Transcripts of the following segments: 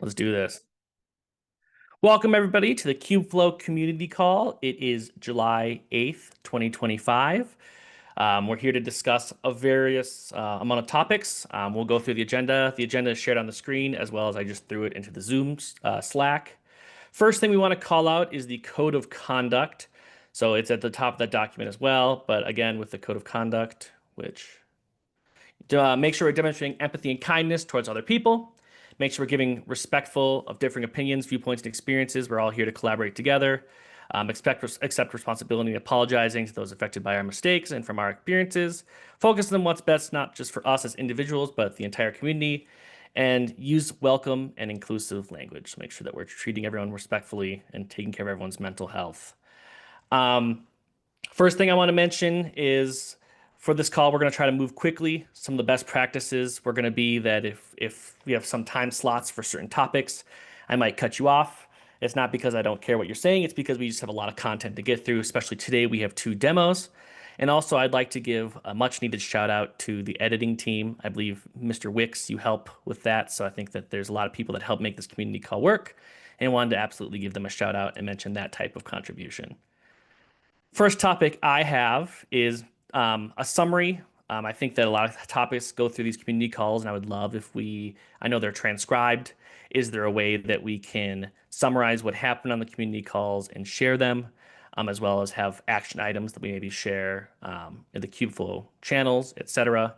Let's do this. Welcome, everybody, to the Kubeflow community call. It is July 8th, 2025. We're here to discuss a various amount of topics. We'll go through the agenda. The agenda is shared on the screen, as well as I just threw it into the Zoom Slack. First thing we want to call out is the code of conduct. So it's at the top of that document as well. But again, with the code of conduct, which make sure we're demonstrating empathy and kindness towards other people. Make sure we're giving respectful of differing opinions, viewpoints, and experiences. We're all here to collaborate together. Accept responsibility and apologizing to those affected by our mistakes and from our experiences. Focus on what's best, not just for us as individuals, but the entire community. And use welcome and inclusive language to make sure that we're treating everyone respectfully and taking care of everyone's mental health. First thing I want to mention is for this call, we're going to try to move quickly. Some of the best practices we're going to be that if we have some time slots for certain topics, I might cut you off. It's not because I don't care what you're saying. It's because we just have a lot of content to get through, especially today we have 2 demos. And also I'd like to give a much needed shout out to the editing team. I believe Mr. Wicks, you help with that. So I think that there's a lot of people that help make this community call work and wanted to absolutely give them a shout out and mention that type of contribution. First topic I have is a summary. I think that a lot of topics go through these community calls, and I would love if I know they're transcribed. Is there a way that we can summarize what happened on the community calls and share them, as well as have action items that we maybe share in the Kubeflow channels, etc.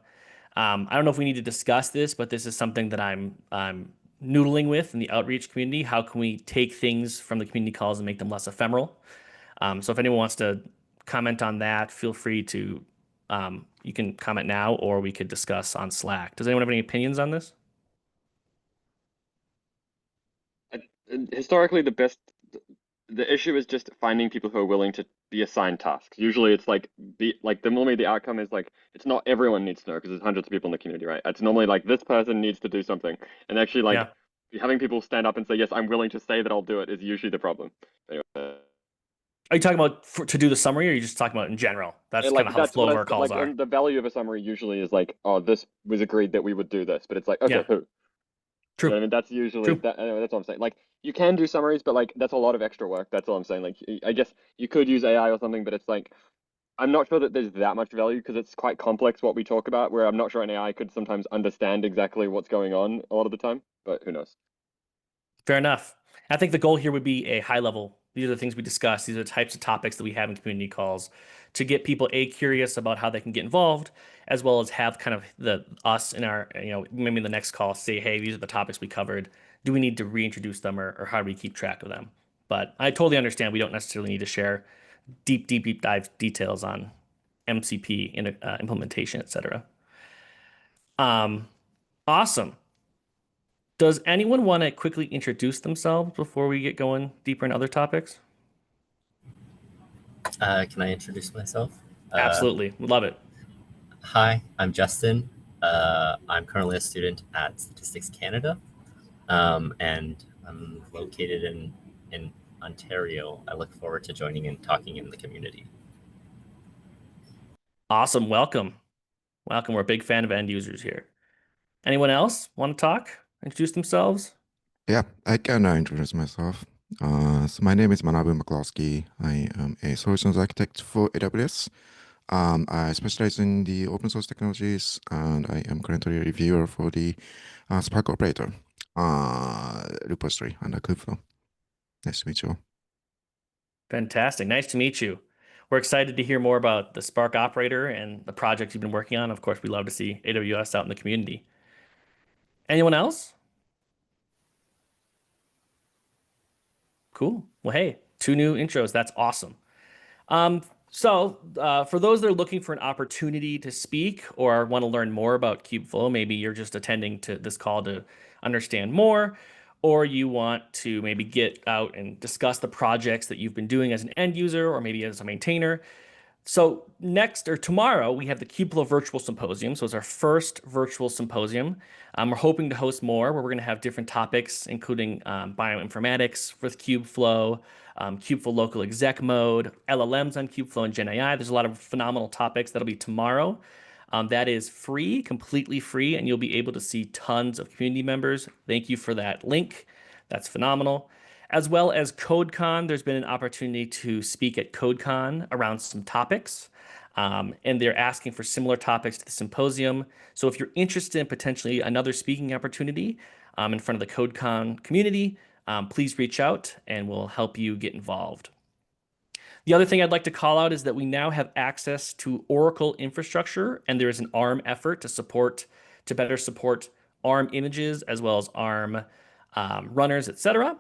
I don't know if we need to discuss this, but this is something that I'm noodling with in the outreach community. How can we take things from the community calls and make them less ephemeral? So if anyone wants to comment on that, feel free to, you can comment now or we could discuss on Slack. Does anyone have any opinions on this? Historically, the issue is just finding people who are willing to be assigned tasks. Usually it's like normally the outcome is like it's not everyone needs to know because there's hundreds of people in the community, right? It's normally like this person needs to do something. And actually like Yeah. having people stand up and say, yes, I'm willing to say that I'll do it is usually the problem. Anyway, Are you talking about to do the summary or are you just talking about in general? That's kind of how the that's flow what of our I calls like, are. and the value of a summary usually is like, oh, this was agreed that we would do this, but it's like, okay, Yeah, who? You know what true, I mean? That's usually true. that. Anyway, that's what I'm saying. Like you can do summaries, but like that's a lot of extra work. That's all I'm saying. Like I guess you could use AI or something, but it's like I'm not sure that there's that much value because it's quite complex what we talk about. Where I'm not sure an AI could sometimes understand exactly what's going on a lot of the time. But who knows? Fair enough. I think the goal here would be a high level. These are the things we discuss. These are the types of topics that we have in community calls to get people curious about how they can get involved, as well as have kind of the us in our maybe in the next call say, hey, these are the topics we covered. Do we need to reintroduce them, or how do we keep track of them? But I totally understand we don't necessarily need to share deep dive details on MCP in implementation, etc. Um, awesome. Does anyone want to quickly introduce themselves before we get going deeper in other topics? Can I introduce myself? Uh, Absolutely. Would love it. Hi, I'm Justin. I'm currently a student at Statistics Canada, and I'm located in Ontario. I look forward to joining and talking in the community. Awesome. Welcome. Welcome. We're a big fan of end users here. Anyone else want to talk? Introduce themselves? Yeah, I can introduce myself. So my name is Manabu McCloskey. I am a solutions architect for AWS. I specialize in the open source technologies, and I am currently a reviewer for the Spark Operator repository under Kubeflow. Nice to meet you all. Fantastic. Nice to meet you. We're excited to hear more about the Spark operator and the projects you've been working on. Of course, we love to see AWS out in the community. Anyone else? Cool. Well, hey, 2 new intros. That's awesome. For those that are looking for an opportunity to speak or want to learn more about Kubeflow, maybe you're just attending to this call to understand more, or you want to maybe get out and discuss the projects that you've been doing as an end user or maybe as a maintainer. So next or tomorrow, we have the Kubeflow Virtual Symposium. So it's our first virtual symposium. We're hoping to host more where we're going to have different topics, including bioinformatics with Kubeflow, Kubeflow local exec mode, LLMs on Kubeflow and Gen AI. There's a lot of phenomenal topics that'll be tomorrow. That is free, completely free, and you'll be able to see tons of community members. Thank you for that link. That's phenomenal. As well as CodeCon, there's been an opportunity to speak at CodeCon around some topics. And they're asking for similar topics to the symposium. So if you're interested in potentially another speaking opportunity in front of the CodeCon community, please reach out and we'll help you get involved. The other thing I'd like to call out is that we now have access to Oracle infrastructure, and there is an ARM effort to better support ARM images as well as ARM runners, etc.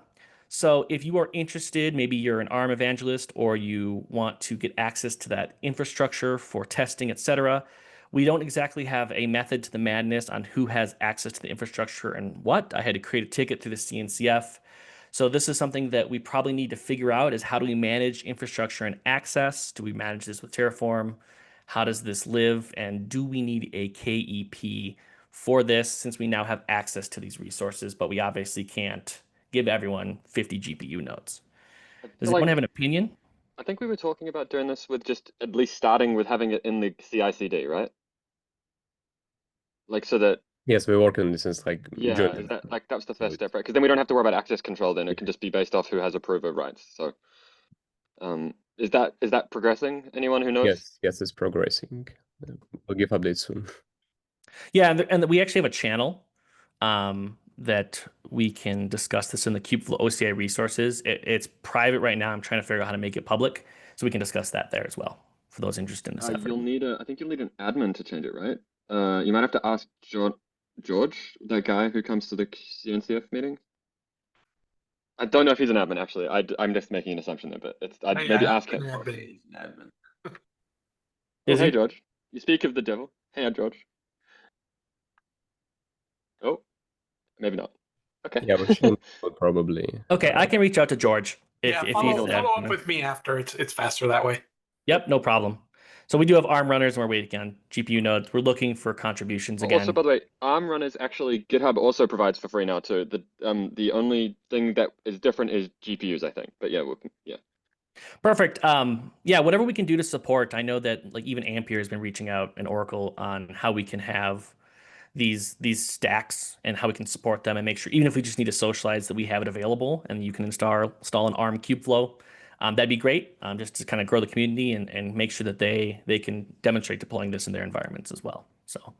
So if you are interested, maybe you're an ARM evangelist or you want to get access to that infrastructure for testing, etc. We don't exactly have a method to the madness on who has access to the infrastructure and what. I had to create a ticket through the CNCF. So this is something that we probably need to figure out is how do we manage infrastructure and access? Do we manage this with Terraform? How does this live? And do we need a KEP for this since we now have access to these resources, but we obviously can't give everyone 50 GPU nodes? I Does feel anyone like have an opinion? I think we were talking about doing this with just at least starting with having it in the CI/CD, right? Like so that Yes, we work on this since like yeah, June. is that like that's the So first step, right? Because then we don't have to worry about access control. Then it can just be based off who has approver rights. So, is that progressing? Anyone who knows? yes, it's progressing. We'll give updates soon. Yeah, and we actually have a channel that we can discuss this in the Kubeflow OCI resources. It's private right now. I'm trying to figure out how to make it public so we can discuss that there as well for those interested in this effort. I think you'll need an admin to change it, right? You might have to ask George, that guy who comes to the CNCF meeting. I don't know if he's an admin actually. I'm just making an assumption there, but I'd maybe ask him. Yeah, but he's an admin. Oh, Is hey he? George. You speak of the devil. Hey George. Oh, maybe not. Okay. Yeah, we should probably. Okay, I can reach out to George Yeah, if follow, he's follow up with me after. It's faster that way. Yep, no problem. So we do have ARM runners and we're waiting on GPU nodes. We're looking for contributions again. Also, by the way, ARM runners actually GitHub also provides for free now too. The only thing that is different is GPUs, I think. But yeah, yeah. Perfect. Yeah, whatever we can do to support. I know that like even Ampere has been reaching out and Oracle on how we can have these stacks and how we can support them and make sure even if we just need to socialize that we have it available and you can install an ARM Kubeflow. That'd be great. Just to kind of grow the community and make sure that they can demonstrate deploying this in their environments as well. So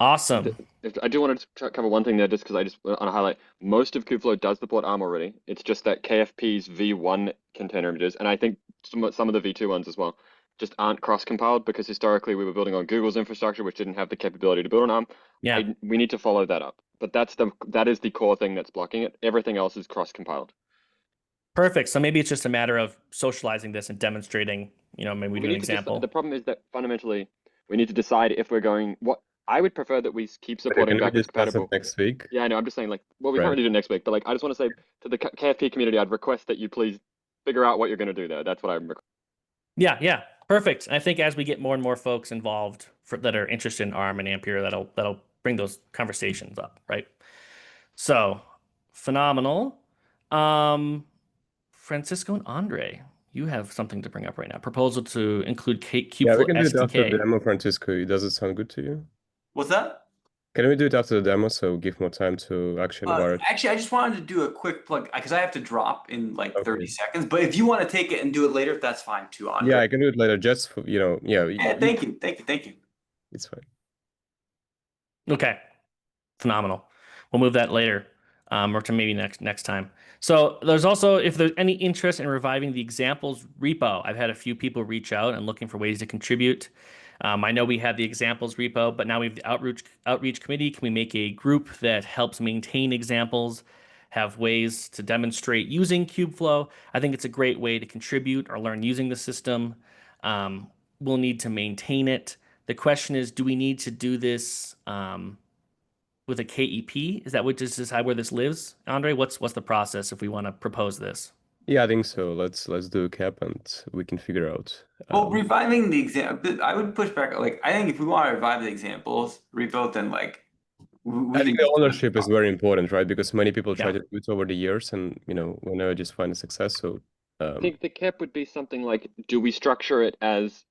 awesome. I do want to cover one thing there, just because I just want to highlight most of Kubeflow does support ARM already. It's just that KFP's V1 container images, and I think some of the V2 ones as well, just aren't cross-compiled because historically we were building on Google's infrastructure, which didn't have the capability to build on ARM. Yeah. We need to follow that up, but that is the core thing that's blocking it. Everything else is cross-compiled. Perfect. So maybe it's just a matter of socializing this and demonstrating, maybe we do an example. The problem is that fundamentally we need to decide if we're going what. I would prefer that we keep supporting Can we backwards discuss it compatible. next week? Yeah, I know. I'm just saying, like, well, we Right. can't really do it next week, but like, I just want to say to the KFP community, I'd request that you please figure out what you're going to do there. That's what I'm requesting. Yeah, perfect. I think as we get more and more folks involved that are interested in ARM and Ampere, that'll bring those conversations up, right? So phenomenal. Francisco and Andre, you have something to bring up right now. Proposal to include Kubeflow Yeah, we can do it after the SDK. demo, Francisco. Does it sound good to you? What's that? Can we do it after the demo so give more time to actually wire it? Actually, I just wanted to do a quick plug because I have to drop in like Okay. 30 seconds. But if you want to take it and do it later, that's fine too, Andre. Yeah, I can do it later. Just for, yeah. Yeah, thank you. It's fine. Okay, phenomenal. We'll move that later, or to maybe next time. So there's also, if there's any interest in reviving the examples repo, I've had a few people reach out and looking for ways to contribute. I know we have the examples repo, but now we have the outreach committee. Can we make a group that helps maintain examples, have ways to demonstrate using Kubeflow? I think it's a great way to contribute or learn using the system. We'll need to maintain it. The question is, do we need to do this with a KEP? Is that what just decide where this lives? Andre, what's the process if we want to propose this? Yeah, I think so. Let's do a cap and we can figure out. Well, reviving the example, I would push back. Like, I think if we want to revive the examples rebuilt, then like, I think the ownership is very important, right? Because many people try Yeah. to do it over the years, and whenever just find a success. So I think the cap would be something like, do we structure it as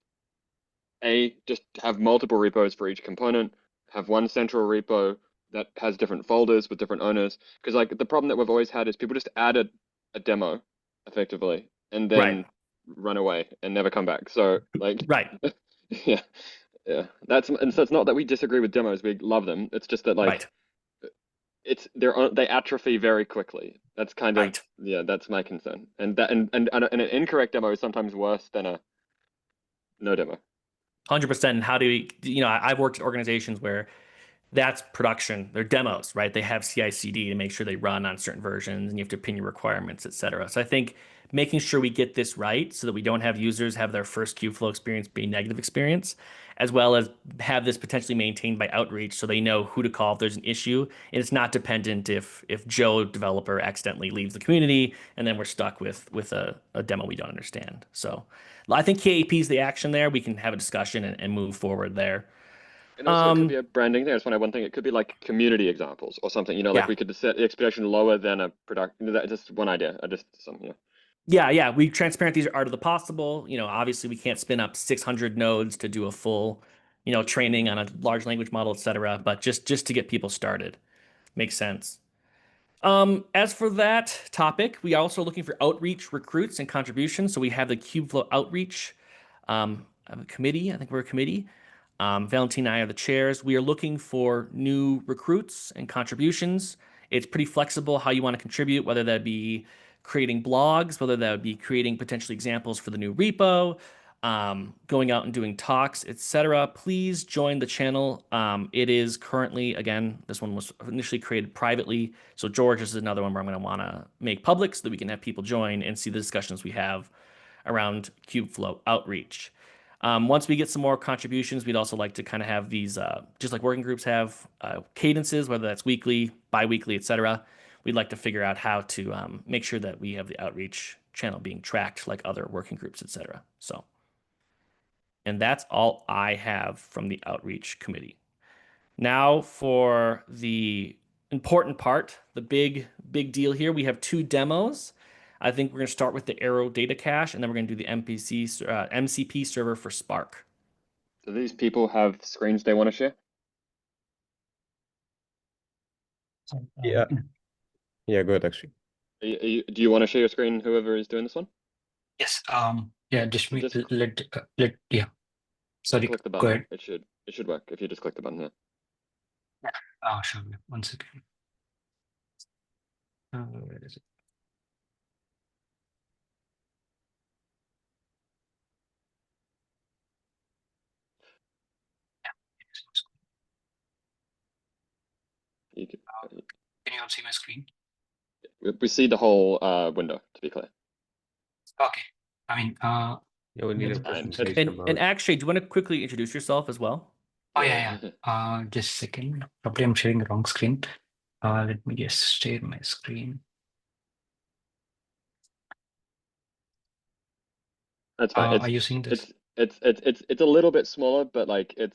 just have multiple repos for each component, have one central repo that has different folders with different owners. Because like the problem that we've always had is people just added a demo effectively and then run away and never come back. So like, Right. yeah, yeah. And so it's not that we disagree with demos. We love them. It's just that like they atrophy very quickly. That's kind of yeah. That's my concern. And an incorrect demo is sometimes worse than a no demo. 100%. And how do we, I've worked at organizations where that's production. They're demos, right? They have CI/CD to make sure they run on certain versions, and you have to pin your requirements, et cetera. So I think making sure we get this right so that we don't have users have their first Kubeflow experience be a negative experience, as well as have this potentially maintained by outreach so they know who to call if there's an issue. And it's not dependent if Joe developer accidentally leaves the community and then we're stuck with a demo we don't understand. So I think KAP is the action there. We can have a discussion and move forward there. And also, it could be a branding thing. That's one thing. It could be like community examples or something. Like we could set the expectation lower than a production. That's just one idea. Yeah. We transparent these are art of the possible. Obviously we can't spin up 600 nodes to do a full, training on a large language model, et cetera. But just to get people started, makes sense. As for that topic, we are also looking for outreach recruits and contributions. So we have the Kubeflow outreach committee. I think we're a committee. Valentine and I are the chairs. We are looking for new recruits and contributions. It's pretty flexible how you want to contribute, whether that be creating blogs, whether that would be creating potentially examples for the new repo, going out and doing talks, etc. Please join the channel. It is currently, again, this one was initially created privately. So George is another one where I'm going to want to make public so that we can have people join and see the discussions we have around Kubeflow outreach. Once we get some more contributions, we'd also like to kind of have these, just like working groups have cadences, whether that's weekly, bi-weekly, etc. We'd like to figure out how to make sure that we have the outreach channel being tracked like other working groups, etc. So, and that's all I have from the outreach committee. Now for the important part, the big deal here. We have 2 demos. I think we're going to start with the Arrow data cache, and then we're going to do the MCP server for Spark. Do these people have screens they want to share? Yeah. Yeah, go ahead, actually. Do you want to share your screen, whoever is doing this one? Yes. Yeah. Yeah. Sorry. Click the Go button. ahead. It should work if you just click the button here. Sure. 1 second. Where is it? Can you all see my screen? We see the whole window, to be clear. Okay. I mean, Yeah, we need a presentation about And Akshay, do you want to quickly introduce yourself as well? oh yeah. Just a second. Probably I'm sharing the wrong screen. Let me just share my screen. That's fine. Are you seeing this? It's a little bit smaller, but like if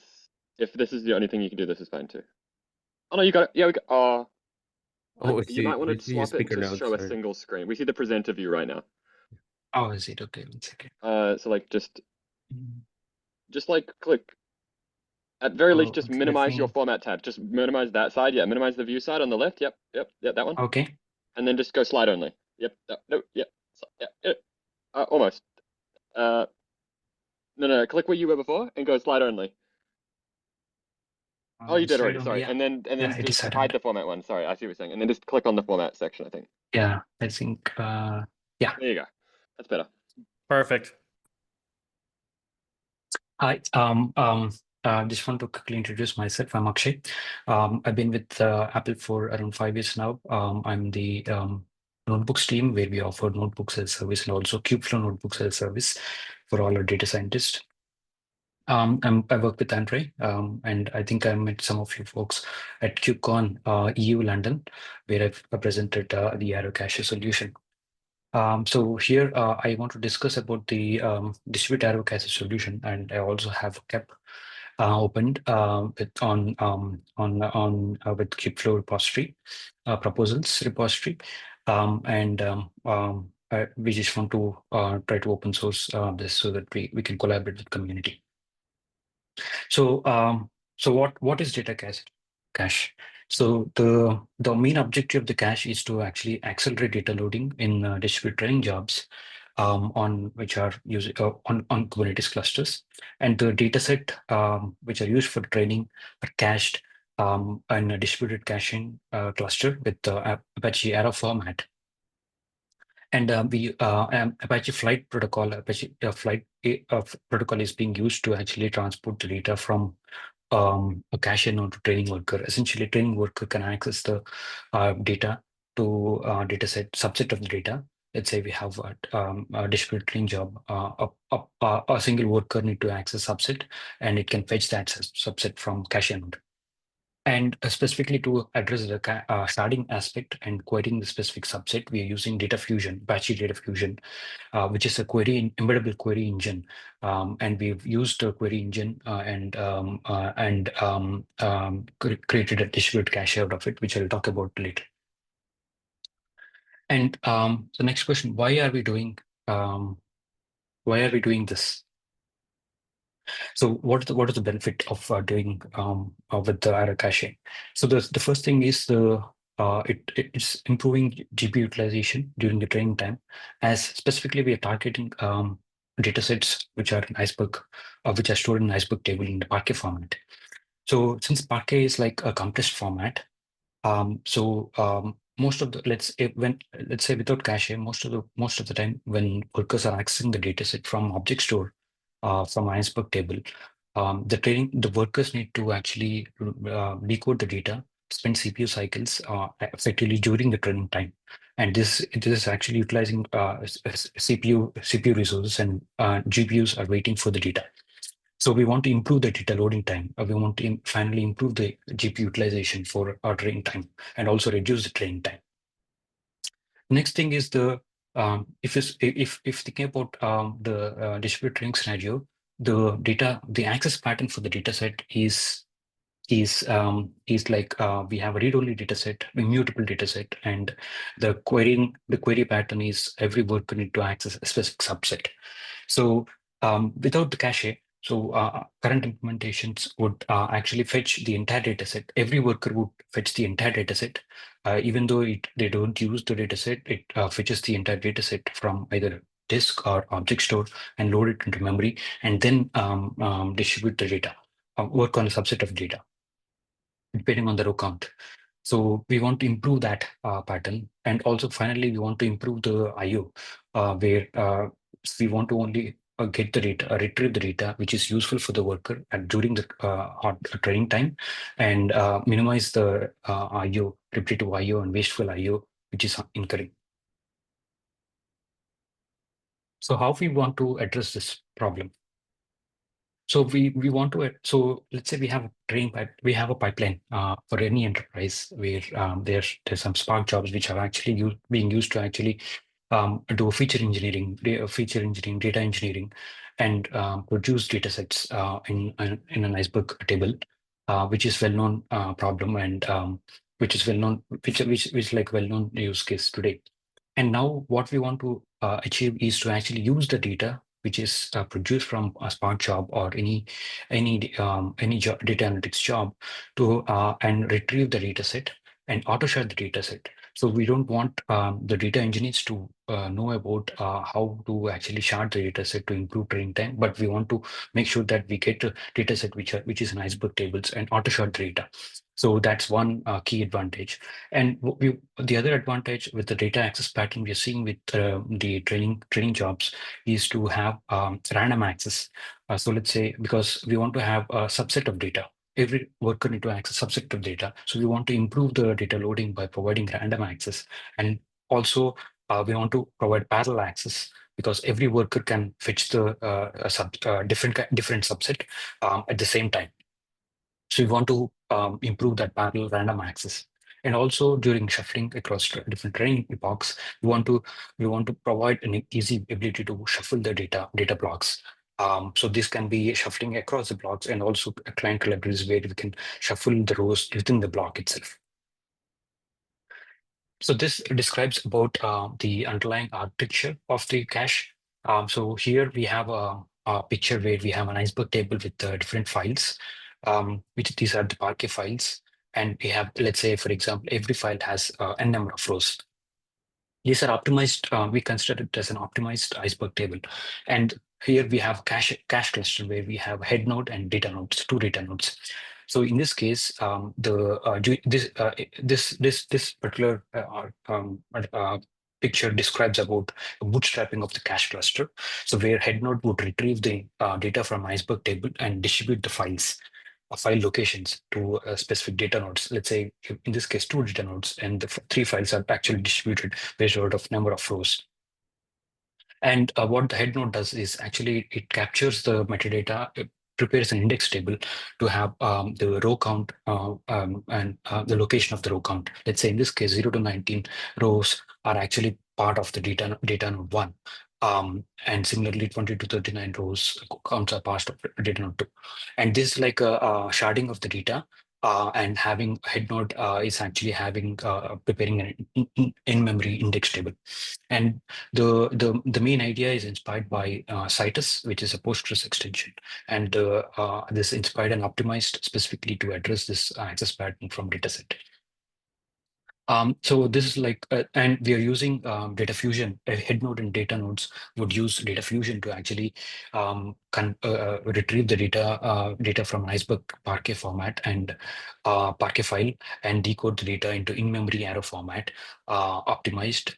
this is the only thing you can do, this is fine too. Oh no, you got it. Yeah, we got. You might want to swap it to show a single screen. We see the presenter view right now. Oh, is it okay? 1 second. So like just like click. At very least, just minimize your format tab. Just minimize that side. Yeah, minimize the view side on the left. Yep, that one. Okay. And then just go slide only. Yep. No. Yep. Almost. No. Click where you were before and go slide only. Oh, you did already. Sorry. Yeah. And then just hide the format one. Sorry, I see what you're saying. And then just click on the format section, I think. Yeah, I think. Yeah. There you go. That's better. Perfect. Hi. Just want to quickly introduce myself. I'm Akshay. I've been with Apple for around 5 years now. I'm the notebooks team where we offer notebooks as a service and also Kubeflow notebooks as a service for all our data scientists. I work with Andre, and I think I met some of you folks at KubeCon EU London, where I've presented the Arrow Cache solution. So here I want to discuss about the distributed Arrow Cache solution, and I also have kept opened with Kubeflow repository proposals repository, we just want to try to open source this so that we can collaborate with community. So what is data cache? So the main objective of the cache is to actually accelerate data loading in distributed training jobs on which are using on Kubernetes clusters, and the dataset which are used for training are cached in a distributed caching cluster with the Apache Arrow format. And Apache Flight protocol, Apache Flight protocol is being used to actually transport the data from a cache node to training worker. Essentially, training worker can access the data to dataset subset of the data. Let's say we have a distributed training job. A single worker need to access subset, and it can fetch that subset from cache node. And specifically to address the sharding aspect and querying the specific subset, we are using Data Fusion, Apache Data Fusion, which is a embeddable query engine. And we've used a query engine created a distributed cache out of it, which I'll talk about later. And the next question: why are we doing this? So what is the benefit of doing with the arrow caching? So the first thing is it's improving GPU utilization during the training time, as specifically we are targeting data sets which are in Iceberg, which are stored in Iceberg table in the Parquet format. So since Parquet is like a compressed format, most of the let's say without cache, most of the time when workers are accessing the dataset from object store from Iceberg table, the workers need to actually decode the data, spend CPU cycles effectively during the training time, and this is actually utilizing CPU resources, and GPUs are waiting for the data. So we want to improve the data loading time. We want to finally improve the GPU utilization for our training time and also reduce the training time. Next thing is if thinking about the distributed training scenario, the access pattern for the data set is like we have a read-only data set, immutable data set, and the query pattern is every worker need to access a specific subset. So without the cache, current implementations would actually fetch the entire data set. Every worker would fetch the entire data set. Even though they don't use the data set, it fetches the entire data set from either disk or object store and load it into memory, and then distribute the data, work on a subset of data, depending on the row count. So we want to improve that pattern. And also finally, we want to improve the IO, where we want to only get the data, retrieve the data, which is useful for the worker during the hot training time, and minimize the IO, repetitive IO and wasteful IO, which is incurring. So how we want to address this problem? So we want to let's say we have a pipeline for any enterprise where there's some Spark jobs which are actually being used to actually do feature engineering, data engineering, and produce data sets in an Iceberg table, which is well-known problem, and which is well-known, which like well-known use case today. And now what we want to achieve is to actually use the data which is produced from a Spark job or any data analytics job to and retrieve the data set and auto share the data set. So we don't want the data engineers to know about how to actually shard the data set to improve training time, but we want to make sure that we get a data set which is in Iceberg tables and auto shard the data. So that's one key advantage. And the other advantage with the data access pattern we are seeing with the training jobs is to have random access. So let's say, because we want to have a subset of data, every worker need to access subset of data. So we want to improve the data loading by providing random access. And also we want to provide parallel access, because every worker can fetch the different subset at the same time. So we want to improve that parallel random access. And also during shuffling across different training epochs, we want to provide an easy ability to shuffle the data blocks. So this can be shuffling across the blocks, and also client libraries where we can shuffle the rows within the block itself. So this describes about the underlying architecture of the cache. So here we have a picture where we have an Iceberg table with different files, which these are the Parquet files. and we have, let's say, for example, every file has n number of rows. These are optimized. We consider it as an optimized iceberg table, and here we have cache cluster where we have head node and data nodes, two data nodes. So in this case, this particular picture describes about bootstrapping of the cache cluster. So where head node would retrieve the data from iceberg table and distribute the files, file locations to specific data nodes. Let's say in this case, two data nodes, and the three files are actually distributed based out of number of rows. And what the head node does is actually it captures the metadata, it prepares an index table to have the row count and the location of the row count. Let's say in this case, 0 to 19 rows are actually part of the data node 1. And similarly, 20 to 39 rows counts are part of data node 2. And this is like a sharding of the data. And having head node is actually having preparing an in-memory index table. And the main idea is inspired by Citus, which is a Postgres extension, and this inspired and optimized specifically to address this access pattern from dataset. So this is like, and we are using data fusion. Head node and data nodes would use data fusion to actually retrieve the data from an iceberg Parquet format and Parquet file, and decode the data into in-memory arrow format, optimized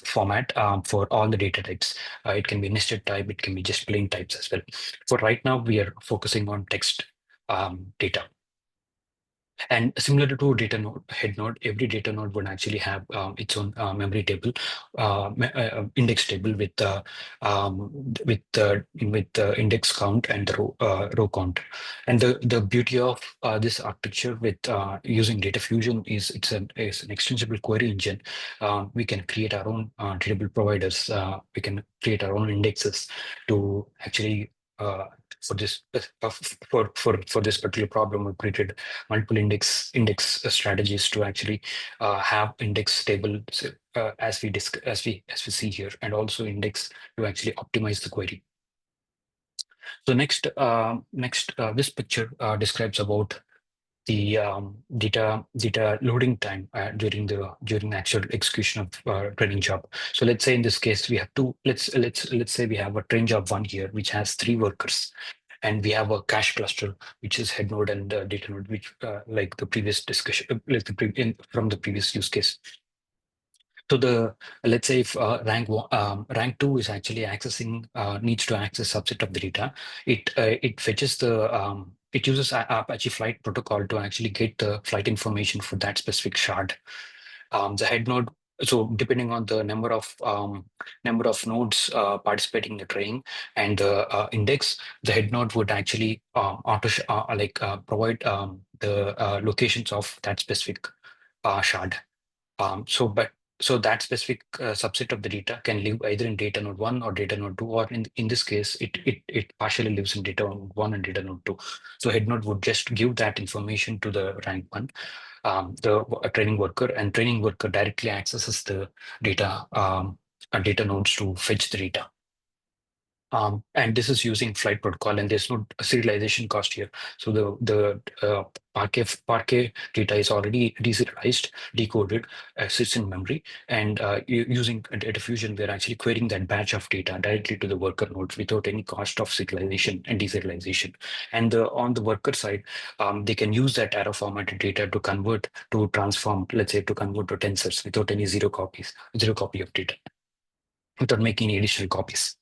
format for all the data types. It can be nested type, it can be just plain types as well. For right now, we are focusing on text data. And similar to data node, head node, every data node would actually have its own memory table, index table with index count and the row count. And the beauty of this architecture with using data fusion is it's an extensible query engine. We can create our own table providers. We can create our own indexes to actually for this for this particular problem. We created multiple index strategies to actually have index tables as we see here, and also index to actually optimize the query. So next this picture describes about the data loading time during the actual execution of training job. So let's say in this case we have two. Let's say we have a train job 1 here, which has 3 workers, and we have a cache cluster, which is head node and data node, which like the previous discussion, from the previous use case. So let's say if rank 2 is actually accessing needs to access subset of the data, it fetches the it uses Apache Flight protocol to actually get the flight information for that specific shard. The head node. So depending on the number of nodes participating in the training and the index, the head node would actually provide the locations of that specific shard. So that specific subset of the data can live either in data node 1 or data node 2, or in this case, it partially lives in data node 1 and data node 2. So head node would just give that information to the rank 1, the training worker, and training worker directly accesses the data nodes to fetch the data. And this is using flight protocol, and there's no serialization cost here. So the Parquet data is already deserialized, decoded, sits in memory, and using data fusion, we're actually querying that batch of data directly to the worker nodes without any cost of serialization and deserialization. And on the worker side, they can use that arrow formatted data to transform, let's say, to convert to tensors without any zero copy of data, without making any additional copies.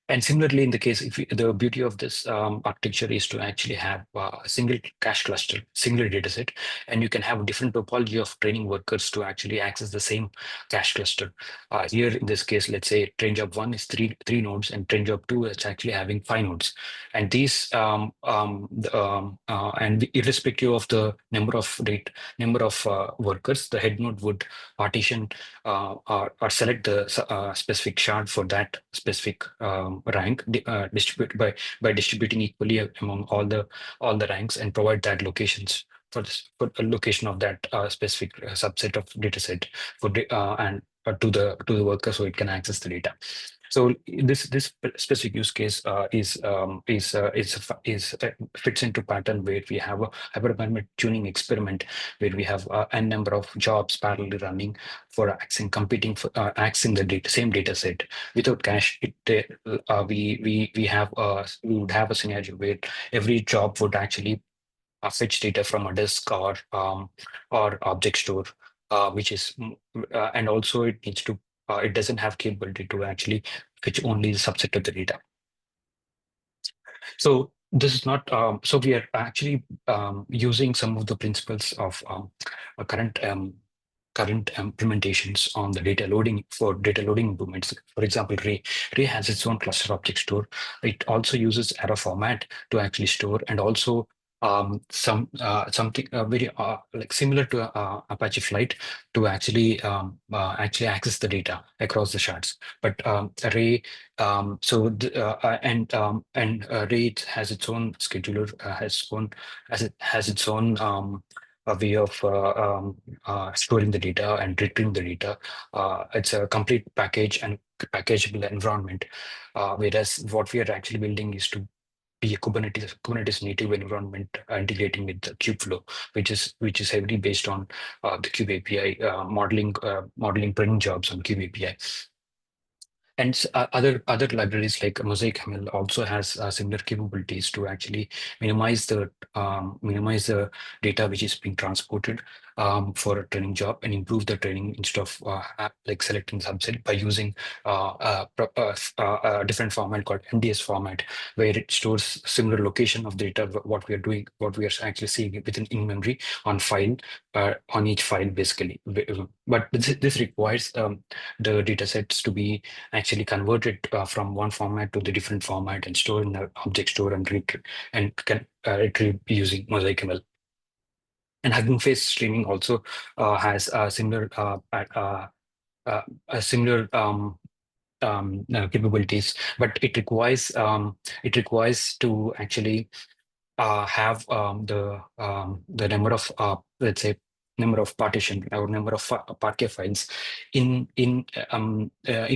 And similarly, in the case, the beauty of this architecture is to actually have a single cache cluster, single dataset, and you can have a different topology of training workers to actually access the same cache cluster. Here, in this case, let's say train job 1 is three nodes, and train job 2 is actually having 5 nodes. And these and irrespective of the number of workers, the head node would partition or select the specific shard for that specific rank, distribute by distributing equally among all the ranks, and provide that locations for a location of that specific subset of dataset and to the worker so it can access the data. So this specific use case fits into pattern where we have a hyperparameter tuning experiment where we have n number of jobs parallelly running for competing for accessing the same data set without cache. We would have a scenario where every job would actually fetch data from a disk or object store, which is and also it needs to it doesn't have capability to actually fetch only the subset of the data. So this is not so we are actually using some of the principles of current implementations on the data loading for data loading improvements. For example, Ray has its own cluster object store. It also uses arrow format to actually store, and also something very like similar to Apache Flight to actually access the data across the shards. But Ray, Ray has its own scheduler, has its own a way of storing the data and retrieving the data. It's a complete package and packageable environment. Whereas what we are actually building is to be a Kubernetes native environment integrating with the Kubeflow, which is heavily based on the Kube API modeling training jobs on Kube API. And other libraries like Mosaic ML also has similar capabilities to actually minimize the data which is being transported for a training job and improve the training instead of like selecting subset by using a different format called MDS format, where it stores similar location of data what we are doing, what we are actually seeing within in memory on file on each file basically. But this requires the data sets to be actually converted from one format to the different format and store in the object store and can retrieve using Mosaic ML. And Hugging Face streaming also has a similar capabilities, but it requires to actually have the number of let's say number of partition or number of Parquet files in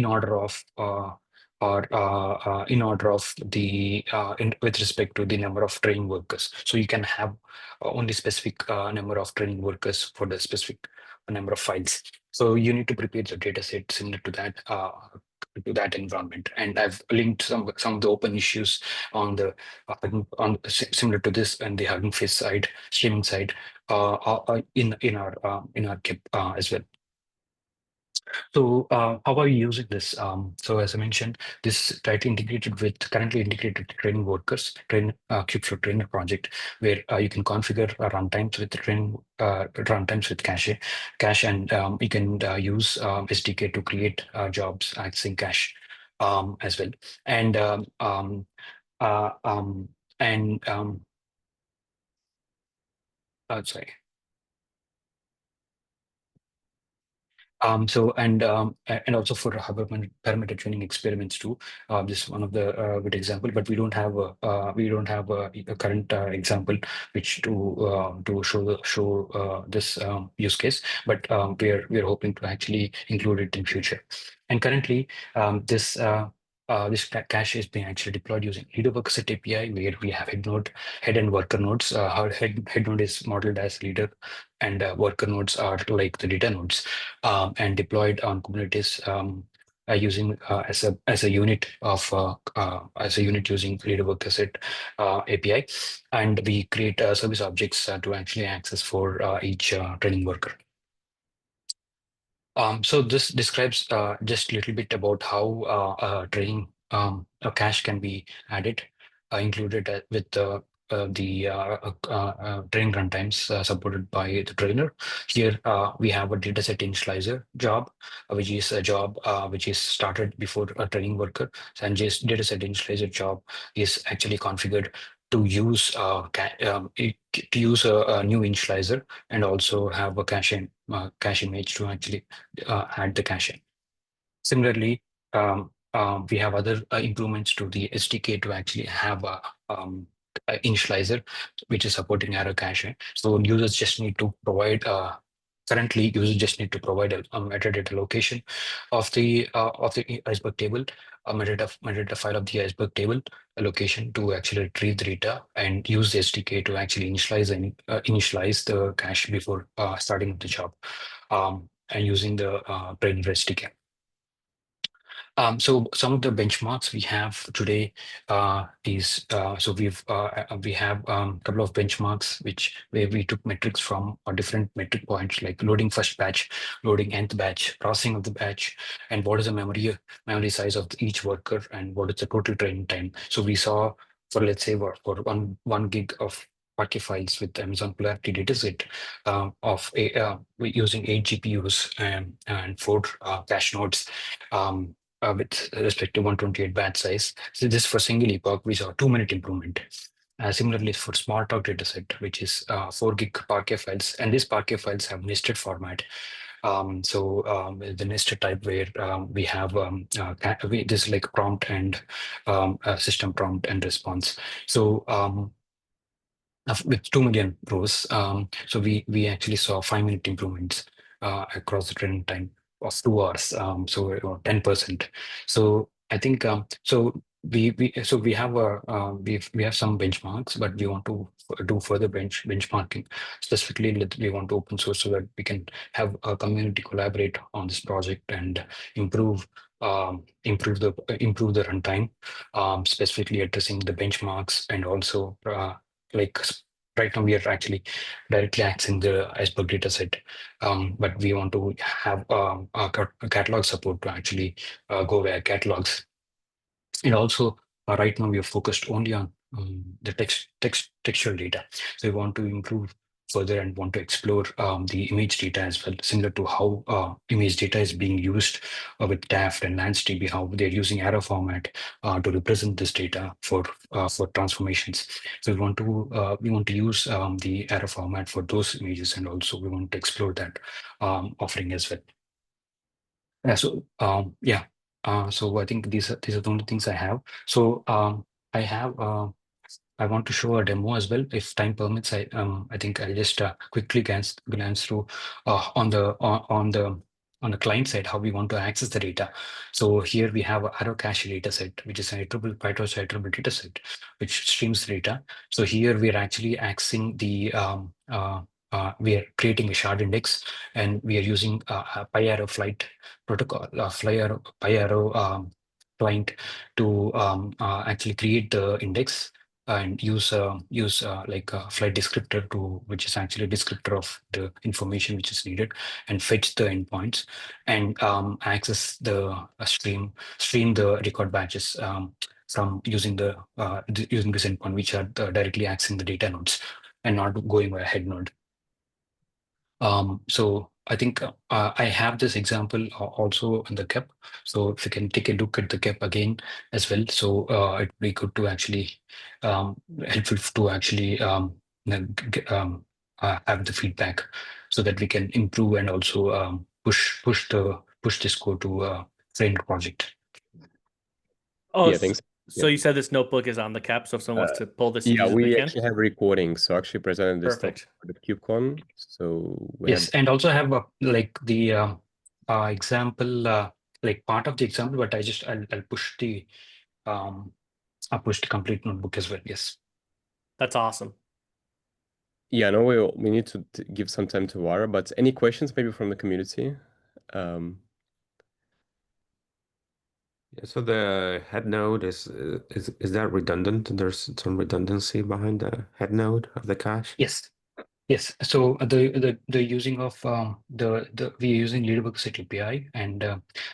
order of in order of the with respect to the number of training workers. So you can have only specific number of training workers for the specific number of files. So you need to prepare the data set similar to that environment. And I've linked some of the open issues on the similar to this and the Hugging Face side, streaming side, in our kit as well. So how are you using this? So as I mentioned, this currently integrated with training workers, Kubeflow trainer project, where you can configure runtimes with the training runtimes with cache, and you can use SDK to create jobs accessing cache as well. And and sorry. And also for parameter training experiments too. This is one of the good example, but we don't have a current example which to show this use case. But we're hoping to actually include it in future. And currently, this cache is being actually deployed using leader worker set API, where we have head and worker nodes. Our head node is modeled as leader, and worker nodes are like the data nodes, and deployed on Kubernetes using as a unit using leader worker set API, and we create service objects to actually access for each training worker. So this describes just a little bit about how training a cache can be added, included with training runtimes supported by the trainer. Here we have a dataset initializer job, which is a job which is started before a training worker. And this dataset initializer job is actually configured to use a new initializer and also have a cache image to actually add the cache. Similarly, we have other improvements to the SDK to actually have a initializer which is supporting arrow cache. So users just need to provide Currently, users just need to provide a metadata location of the iceberg table, a metadata file of the iceberg table, a location to actually retrieve the data, and use the SDK to actually initialize the cache before starting the job, and using the Brain SDK. So some of the benchmarks we have today is so we have a couple of benchmarks where we took metrics from different metric points like loading first batch, loading nth batch, processing of the batch, and what is the memory size of each worker, and what is the total training time. So we saw for, let's say, for one gig of Parquet files with Amazon Polarity dataset using 8 GPUs and 4 cache nodes. With respect to 128 batch size. So this for single epoch, we saw 2-minute improvement. Similarly, for small talk dataset, which is 4 gig Parquet files, and these Parquet files have nested format. The nested type where we have this is like prompt and system prompt and response. So with 2 million rows, so we actually saw 5-minute improvements across the training time of 2 hours, so 10%. So I think we have we have some benchmarks, but we want to do further benchmarking. Specifically, we want to open source so that we can have a community collaborate on this project and improve the runtime, specifically addressing the benchmarks, and also like right now we are actually directly accessing the iceberg data set, but we want to have a catalog support to actually go via catalogs. And also right now we are focused only on the textual data. So we want to improve further and want to explore the image data as well, similar to how image data is being used with DAFT and LandsDB, how they're using arrow format to represent this data for transformations. So we want to use the arrow format for those images, and also we want to explore that offering as well. Yeah. So I think these are the only things I have. So I want to show a demo as well, if time permits. I think I'll just quickly glance through on the client side how we want to access the data. So here we have a Arrow Cache data set, which is a PyTorch iterable data set, which streams data. So here we are actually accessing the we are creating a shard index, and we are using a PyArrow flight protocol, PyArrow client to actually create the index and use like a flight descriptor which is actually a descriptor of the information which is needed, and fetch the endpoints and access the stream the record batches from using using this endpoint, which are directly accessing the data nodes and not going by a head node. So I think I have this example also in the KEP. So if you can take a look at the KEP again as well. So it'd be good to actually helpful to actually have the feedback so that we can improve and also push this code to a framework project. Oh, Yeah, thanks. so you said this notebook is on the cap, so if someone wants to pull this, Yeah, use it, we they can? actually have recordings. So actually presented this Perfect. at KubeCon. So we Yes, and also have like the example, like part of the example, but I'll push the complete notebook as well. Yes. That's awesome. Yeah, no, we need to give some time to Vara, but any questions maybe from the community? Yeah, so the head node is that redundant? There's some redundancy behind the head node of the cache? Yes. Yes. So the using of we're using Ladybug API, and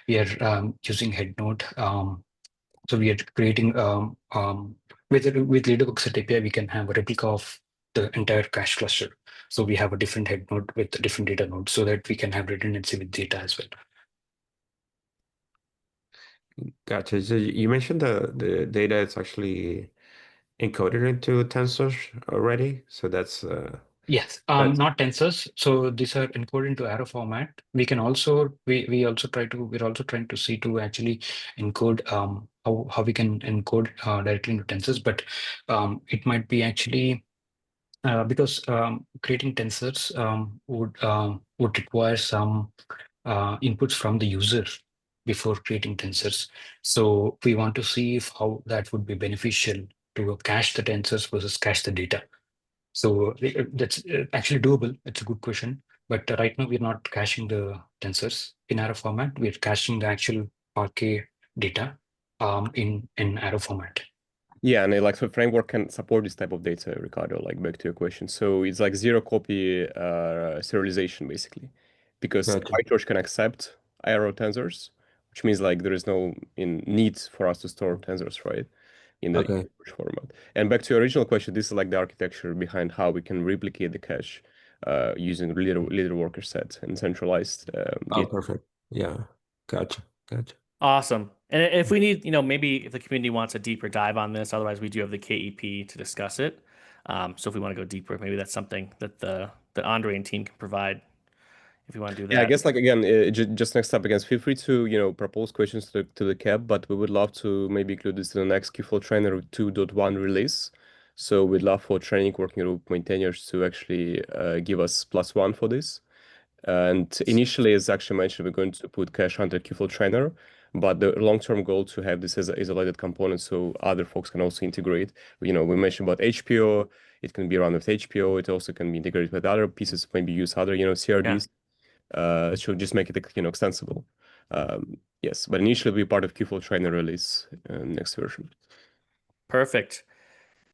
we are using head node. So we are creating with Ladybug API, we can have a replica of the entire cache cluster. So we have a different head node with a different data node, so that we can have redundancy with data as well. Gotcha. So you mentioned the data is actually encoded into tensors already. So that's Yes, not tensors. So these are encoded into arrow format. We can also we're also trying to see to actually encode how we can encode directly into tensors, but it might be actually because creating tensors would require some inputs from the user before creating tensors. So we want to see if how that would be beneficial to cache the tensors versus cache the data. So that's actually doable. It's a good question. But right now we're not caching the tensors in arrow format. We're caching the actual Parquet data in arrow format. Yeah, and like so framework can support this type of data, Ricardo, like back to your question. So it's like zero copy serialization basically. Because Gotcha. PyTorch can accept arrow tensors, which means like there is no need for us to store tensors, right? In the Okay. format. And back to your original question, this is like the architecture behind how we can replicate the cache using leader worker set and centralized Oh, data. perfect. Yeah. Gotcha. Gotcha. Awesome. And if we need, maybe if the community wants a deeper dive on this, otherwise we do have the KEP to discuss it. So if we want to go deeper, maybe that's something that that Andre and team can provide if you want to do that. Yeah, I guess like again, just next up again, feel free to propose questions to the CAP, but we would love to maybe include this in the next Kubeflow Trainer 2.1 release. So we'd love for training working group maintainers to actually give us +1 for this. And initially, as actually mentioned, we're going to put cache under Kubeflow Trainer, but the long-term goal to have this as an isolated component so other folks can also integrate. We mentioned about HPO. It can be run with HPO. It also can be integrated with other pieces, maybe use other, CRDs. Should just make it extensible. Yes, but initially be part of Kubeflow Trainer release next version. Perfect.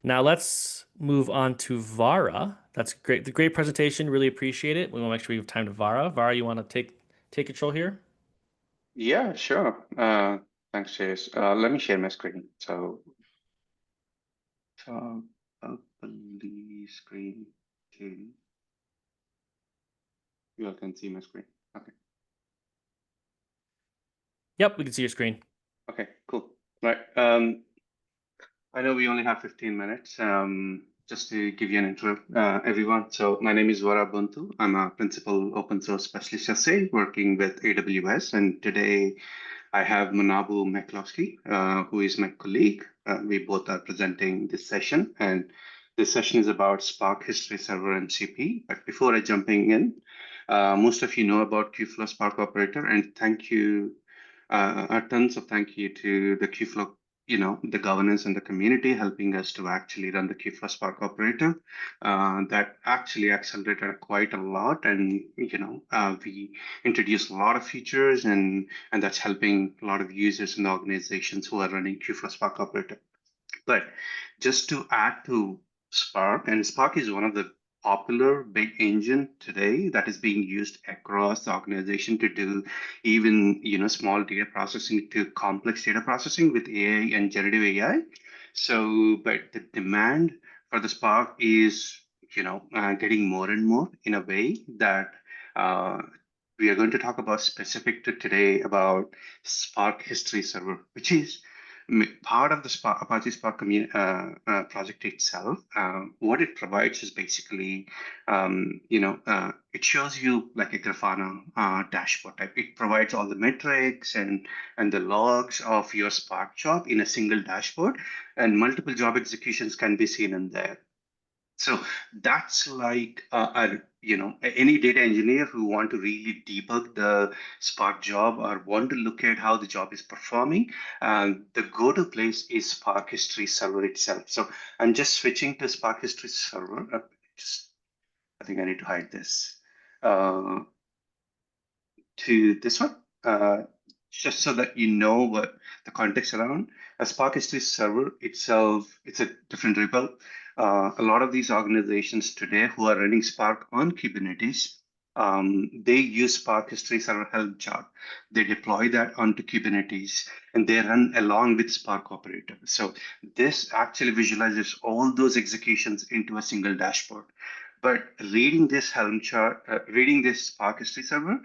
Now let's move on to Vara. That's great. The great presentation. Really appreciate it. We want to make sure we have time to Vara. Vara, you want to take control here? Yeah, sure. Thanks, Chase. Let me share my screen. So, open screen two. You all can see my screen. Okay. Yep, we can see your screen. Okay, cool. Right. I know we only have 15 minutes. Just to give you an intro, everyone. So my name is Vara Buntu. I'm a principal open source specialist SA working with AWS, and today I have Manabu McCloskey, who is my colleague. We both are presenting this session, and this session is about Spark History Server MCP. But before I jumping in, most of you know about Kubeflow Spark Operator, and thank you, tons of thank you to the Kubeflow, the governance and the community helping us to actually run the Kubeflow Spark Operator. That actually accelerated quite a lot, and we introduced a lot of features, and that's helping a lot of users and organizations who are running Kubeflow Spark Operator. But just to add to Spark, and Spark is one of the popular big engine today that is being used across the organization to do even small data processing to complex data processing with AI and generative AI. So, but the demand for the Spark is getting more and more in a way that we are going to talk about specific to today about Spark History Server, which is part of the Apache Spark project itself. What it provides is basically, it shows you like a Grafana dashboard type. It provides all the metrics and the logs of your Spark job in a single dashboard, and multiple job executions can be seen in there. So that's like any data engineer who want to really debug the Spark job or want to look at how the job is performing, the go-to place is Spark History Server itself. So I'm just switching to Spark History Server. I think I need to hide this to this one. Just so that you know what the context around. A Spark History Server itself, it's a different repo. A lot of these organizations today who are running Spark on Kubernetes, they use Spark History Server Helm chart. They deploy that onto Kubernetes and they run along with Spark Operator. So this actually visualizes all those executions into a single dashboard. But reading this Helm chart, reading this Spark History Server,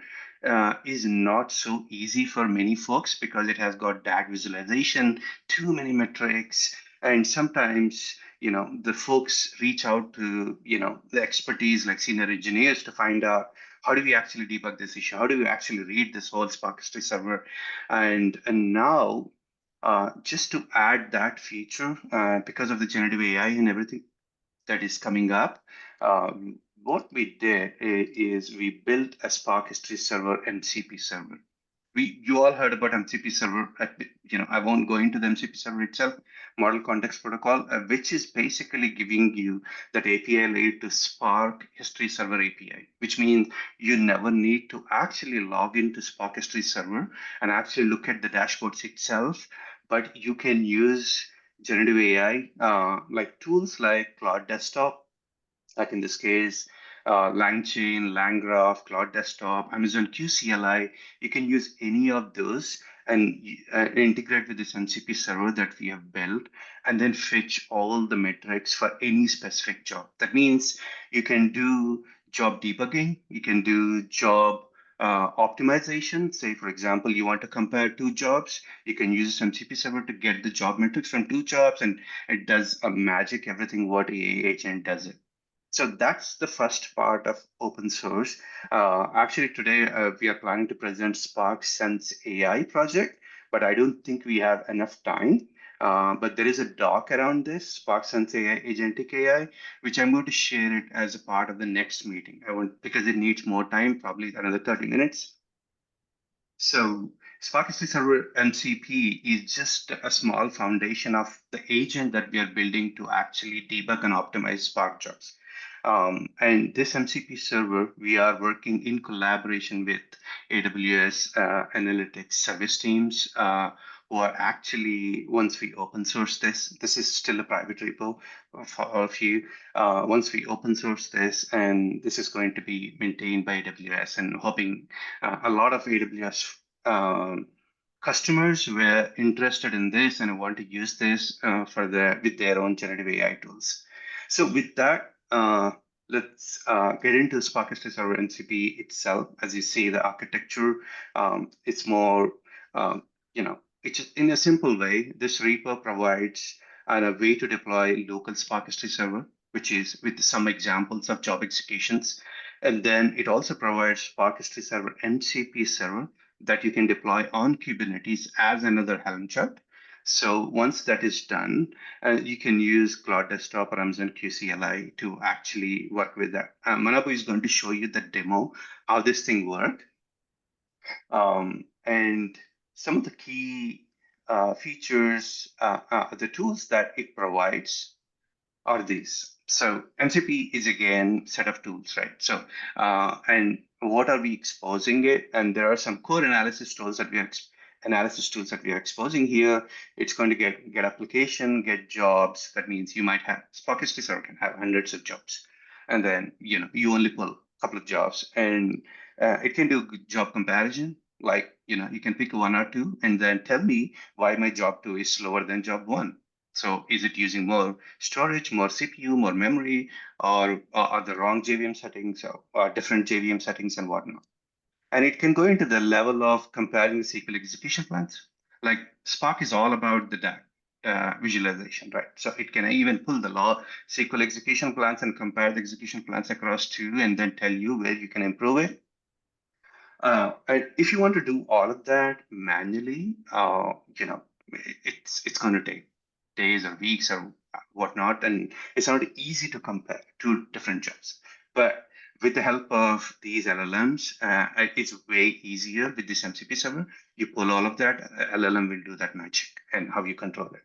is not so easy for many folks because it has got DAG visualization, too many metrics, and sometimes the folks reach out to the expertise like senior engineers to find out how do we actually debug this issue, how do we actually read this whole Spark History Server, and now just to add that feature because of the generative AI and everything. that is coming up. What we did is we built a Spark History Server MCP server. You all heard about MCP server. I won't go into the MCP server itself, Model Context Protocol, which is basically giving you that API layer to Spark History Server API, which means you never need to actually log into Spark History Server and actually look at the dashboards itself, but you can use generative AI like tools like Cloud Desktop, like in this case, LangChain, LangGraph, Cloud Desktop, Amazon QCLI. You can use any of those and integrate with this MCP server that we have built, and then fetch all the metrics for any specific job. That means you can do job debugging, you can do job optimization. Say, for example, you want to compare two jobs, you can use this MCP server to get the job metrics from two jobs, and it does a magic everything what AI agent does it. So that's the first part of open source. Actually, today we are planning to present Spark Sense AI project, but I don't think we have enough time. But there is a doc around this, Spark Sense AI, Agentic AI, which I'm going to share it as a part of the next meeting. Because it needs more time, probably another 30 minutes. So Spark History Server MCP is just a small foundation of the agent that we are building to actually debug and optimize Spark jobs. And this MCP server, we are working in collaboration with AWS analytics service teams who are actually, once we open source this is still a private repo for all of you. Once we open source this, and this is going to be maintained by AWS, and hoping a lot of AWS customers were interested in this and want to use this with their own generative AI tools. So with that, let's get into Spark History Server MCP itself. As you see, the architecture, it's more, it's in a simple way. This repo provides a way to deploy local Spark History Server, which is with some examples of job executions. And then it also provides Spark History Server MCP server that you can deploy on Kubernetes as another Helm chart. So once that is done, you can use Cloud Desktop or Amazon QCLI to actually work with that. Manabu is going to show you the demo, how this thing works. And some of the key features, the tools that it provides are these. So MCP is again set of tools, right? So and what are we exposing it? And there are some core analysis tools that we are exposing here. It's going to get application, get jobs. That means you might have Spark History Server can have hundreds of jobs, and then you only pull a couple of jobs, and it can do job comparison. Like you can pick one or two, and then tell me why my job 2 is slower than job 1. So is it using more storage, more CPU, more memory, or are the wrong JVM settings, or different JVM settings and whatnot? And it can go into the level of comparing SQL execution plans. Like Spark is all about the visualization, right? So it can even pull the raw SQL execution plans and compare the execution plans across two, and then tell you where you can improve it. And if you want to do all of that manually, it's going to take days or weeks or whatnot, and it's not easy to compare two different jobs. But with the help of these LLMs, it's way easier with this MCP server. You pull all of that, LLM will do that magic and how you control it.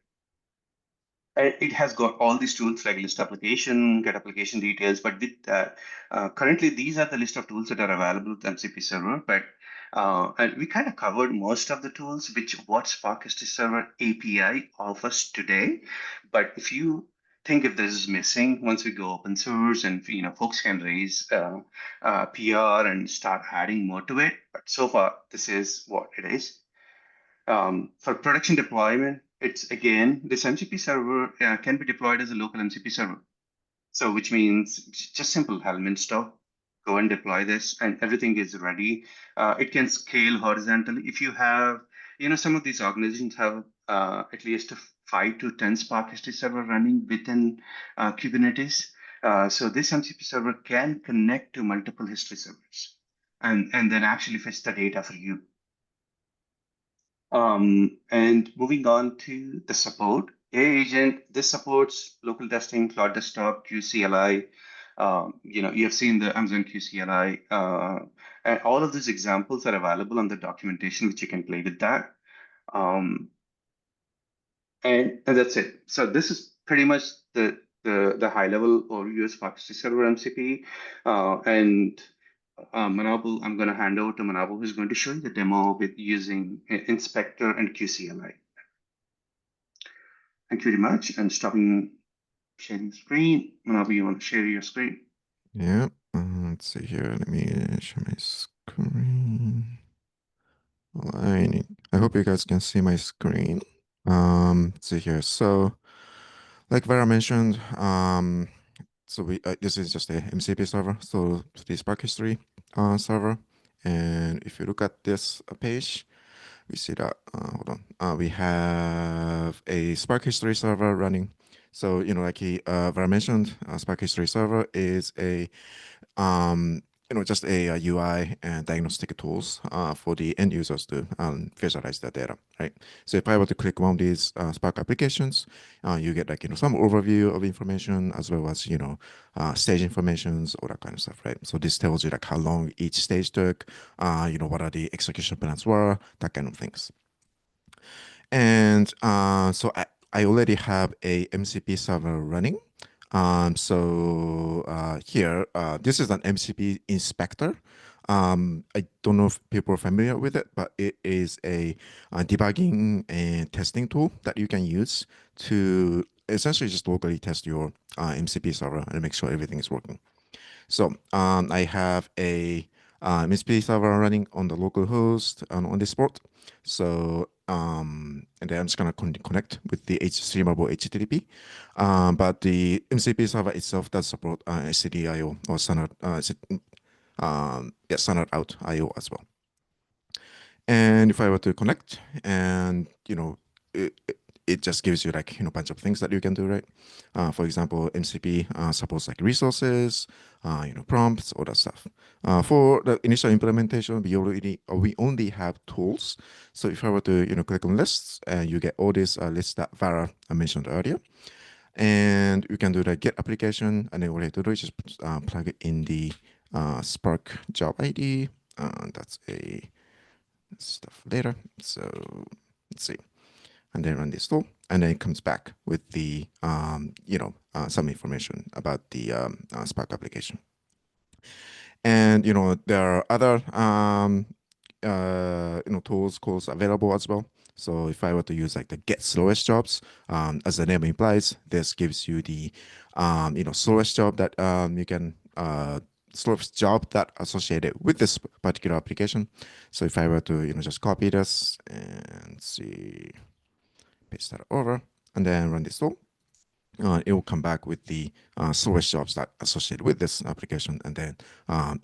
It has got all these tools like list application, get application details, but with that, currently these are the list of tools that are available with MCP server. But and we kind of covered most of the tools which what Spark History Server API offers today. But if you think if this is missing, once we go open source and folks can raise PR and start adding more to it. But so far, this is what it is. For production deployment, it's again, this MCP server can be deployed as a local MCP server. So which means just simple Helm install, go and deploy this, and everything is ready. It can scale horizontally. If you have, some of these organizations have at least 5 to 10 Spark History server running within Kubernetes. So this MCP server can connect to multiple history servers and then actually fetch the data for you. And moving on to the support, Hey agent, this supports local testing, Cloud Desktop, QCLI. You have seen the Amazon QCLI, and all of these examples are available on the documentation, which you can play with that. Um, and that's it. So this is pretty much the high level overview of Spark Server MCP. And Manabul, I'm going to hand over to Manabul, who's going to show you the demo with using Inspector and QCLI. Thank you very much. And stopping sharing screen. Manabul, you want to share your screen? Yeah. Let's see here. Let me share my screen. I hope you guys can see my screen. Let's see here. So, like Vera mentioned, so this is just a MCP server, so the Spark History server. And if you look at this page, we see that, hold on, we have a Spark History server running. So, like Vera mentioned, Spark History server is a just a UI and diagnostic tools for the end users to visualize their data, right? So if I were to click one of these Spark applications, you get like, some overview of information as well as, stage informations, all that kind of stuff, right? So this tells you like how long each stage took, what are the execution plans were, that kind of things. And so I already have a MCP server running. Here, this is an MCP inspector. I don't know if people are familiar with it, but it is a debugging and testing tool that you can use to essentially just locally test your MCP server and make sure everything is working. So I have a MSP server running on the local host on this port. So and then I'm just gonna connect with the streamable HTTP. But the MCP server itself does support SCD/IO or standard standard out IO as well. And if I were to connect, and it just gives you like a bunch of things that you can do, right? For example, MCP supports like resources, prompts, all that stuff. For the initial implementation, we only have tools. So if I were to click on lists, you get all these lists that Vara mentioned earlier. And you can do the get application, and then what you do is just plug it in the Spark job ID. That's a stuff later. So let's see, and then run this tool, and then it comes back with the some information about the Spark application. And there are other tools calls available as well. So if I were to use like the get slowest jobs, as the name implies, this gives you the slowest job that you can slowest job that associated with this particular application. So if I were to just copy this and see, paste that over, and then run this tool, it will come back with the slowest jobs that associated with this application, and then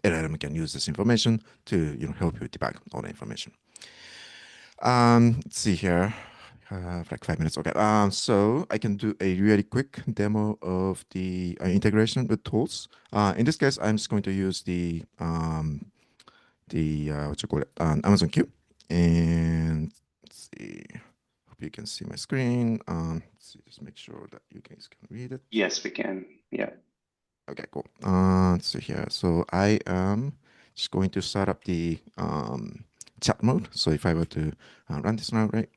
LLM can use this information to help you debug all the information. Let's see here. Like 5 minutes. Okay. So I can do a really quick demo of the integration with tools. In this case, I'm just going to use the what you call it, Amazon Q. And let's see. Hope you can see my screen. Let's see, just make sure that you guys can read it. Yes, we can. Yeah. Okay, cool. Let's see here. So I am just going to start up the chat mode. So if I were to run this now, right,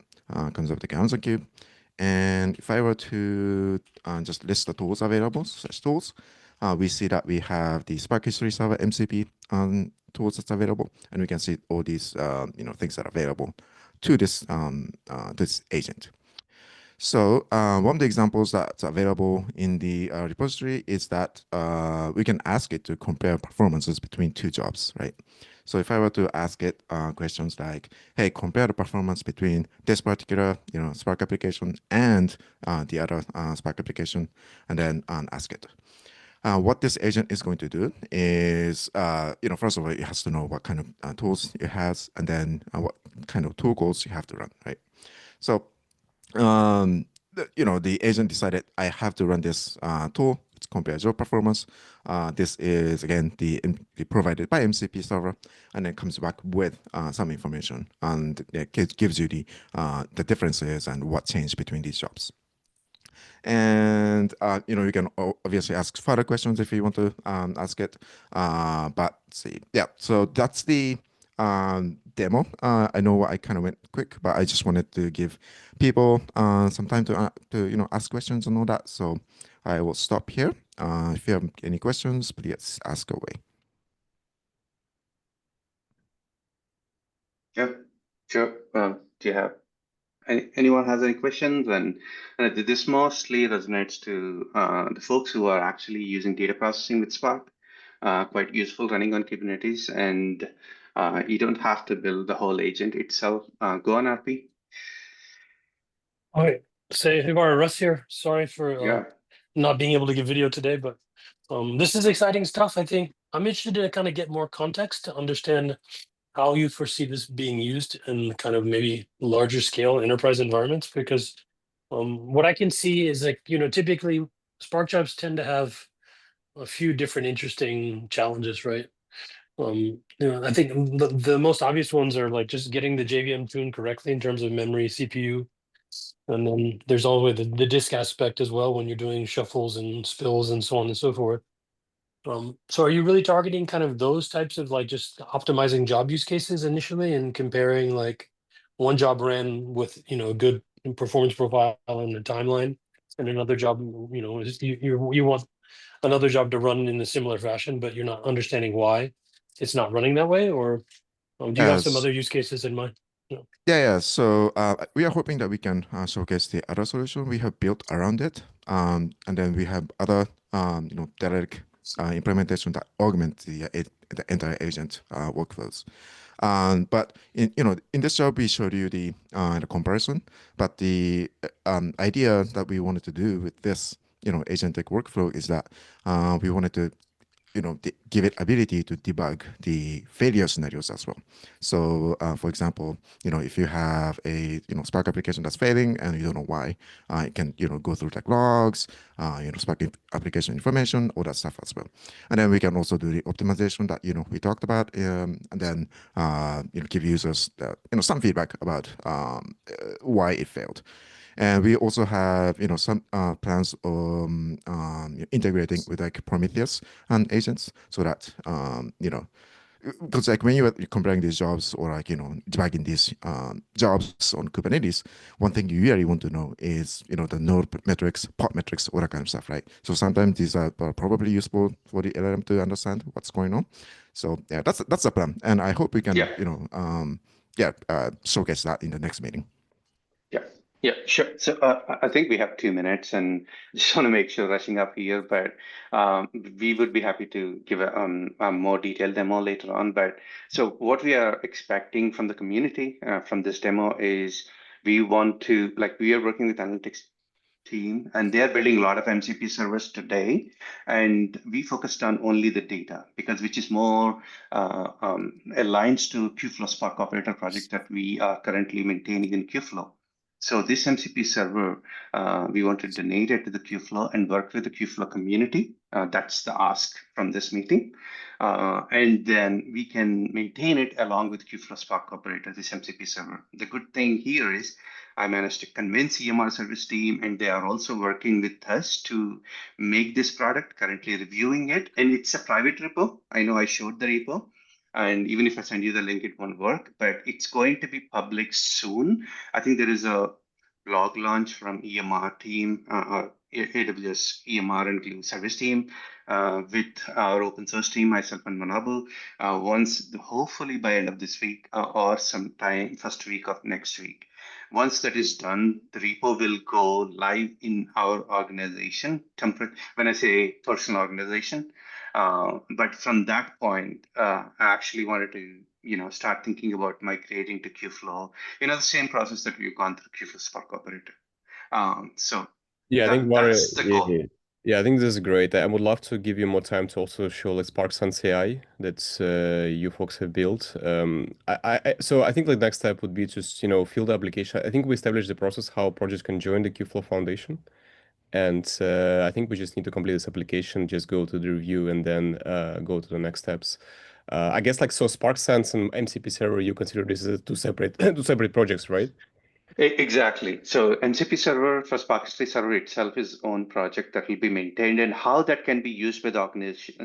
comes up the Amazon Cube. And if I were to just list the tools available, such tools, we see that we have the Spark History Server MCP tools that's available, and we can see all these things that are available to this this agent. So one of the examples that's available in the repository is that we can ask it to compare performances between two jobs, right? So if I were to ask it questions like, hey, compare the performance between this particular Spark application and the other Spark application, and then ask it. What this agent is going to do is, first of all, it has to know what kind of tools it has, and then what kind of tool calls you have to run, right? So the agent decided I have to run this tool to compare job performance. This is again the provided by MCP server, and then comes back with some information, and it gives you the differences and what changed between these jobs. And you can obviously ask further questions if you want to ask it. But see, yeah. So that's the demo. I know I kind of went quick, but I just wanted to give people some time to ask questions and all that. So I will stop here. If you have any questions, please ask away. Yep, sure. Do you have anyone has any questions? And this mostly resonates to the folks who are actually using data processing with Spark. Quite useful running on Kubernetes, and you don't have to build the whole agent itself. Go on, RP. All right. Say, Hivara, Russ here. Sorry for Yeah. not being able to give video today, but this is exciting stuff. I think I'm interested to kind of get more context to understand how you foresee this being used in kind of maybe larger scale enterprise environments, because what I can see is like, typically Spark jobs tend to have a few different interesting challenges, right? I think the most obvious ones are like just getting the JVM tuned correctly in terms of memory, CPU, and then there's always the disk aspect as well when you're doing shuffles and spills and so on and so forth. So are you really targeting kind of those types of like just optimizing job use cases initially and comparing like one job ran with, a good performance profile and a timeline, and another job, you want another job to run in a similar fashion, but you're not understanding why it's not running that way? Or do you have some Yes. other use cases in mind? Yeah. So we are hoping that we can showcase the other solution we have built around it, and then we have other direct implementation that augment the entire agent workflows. But in this job we showed you the comparison, but the idea that we wanted to do with this agentic workflow is that we wanted to give it ability to debug the failure scenarios as well. So, for example, if you have a Spark application that's failing and you don't know why, it can go through like logs, Spark application information, all that stuff as well. And then we can also do the optimization that we talked about, and then give users some feedback about why it failed. And we also have, some plans on integrating with like Prometheus and agents so that, because like when you're comparing these jobs or like, debugging these jobs on Kubernetes, one thing you really want to know is, the node metrics, pod metrics, all that kind of stuff, right? So sometimes these are probably useful for the LLM to understand what's going on. So yeah, that's the plan. And I hope we can, showcase that in the next meeting. Yeah, sure. So I think we have 2 minutes, and just want to make sure rushing up here, but we would be happy to give a more detailed demo later on. But so what we are expecting from the community from this demo is we are working with analytics team, and they are building a lot of MCP servers today, and we focused on only the data which is more aligns to Kubeflow Spark Operator project that we are currently maintaining in Kubeflow. So this MCP server, we want to donate it to the Kubeflow and work with the Kubeflow community. That's the ask from this meeting. And then we can maintain it along with Kubeflow Spark Operator, this MCP server. The good thing here is I managed to convince EMR service team, and they are also working with us to make this product, currently reviewing it. And it's a private repo. I know I showed the repo. And even if I send you the link, it won't work, but it's going to be public soon. I think there is a blog launch from EMR team, AWS EMR and Glue service team with our open source team, myself and Manabu, hopefully by end of this week or sometime first week of next week. Once that is done, the repo will go live in our organization. When I say personal organization, but from that point, I actually wanted to, start thinking about migrating to Kubeflow. The same process that we've gone through Kubeflow Spark Operator. So yeah, I think that's the goal. Yeah, I think this is great. I would love to give you more time to also show like Spark Sense AI that you folks have built. So I think the next step would be just fill the application. I think we established the process how projects can join the Kubeflow Foundation. And I think we just need to complete this application, just go to the review, and then go to the next steps. I guess so Spark Sense and MCP Server, you consider this as two separate projects, right? Exactly. So MCP server for Spark S3 server itself is own project that will be maintained, and how that can be used by the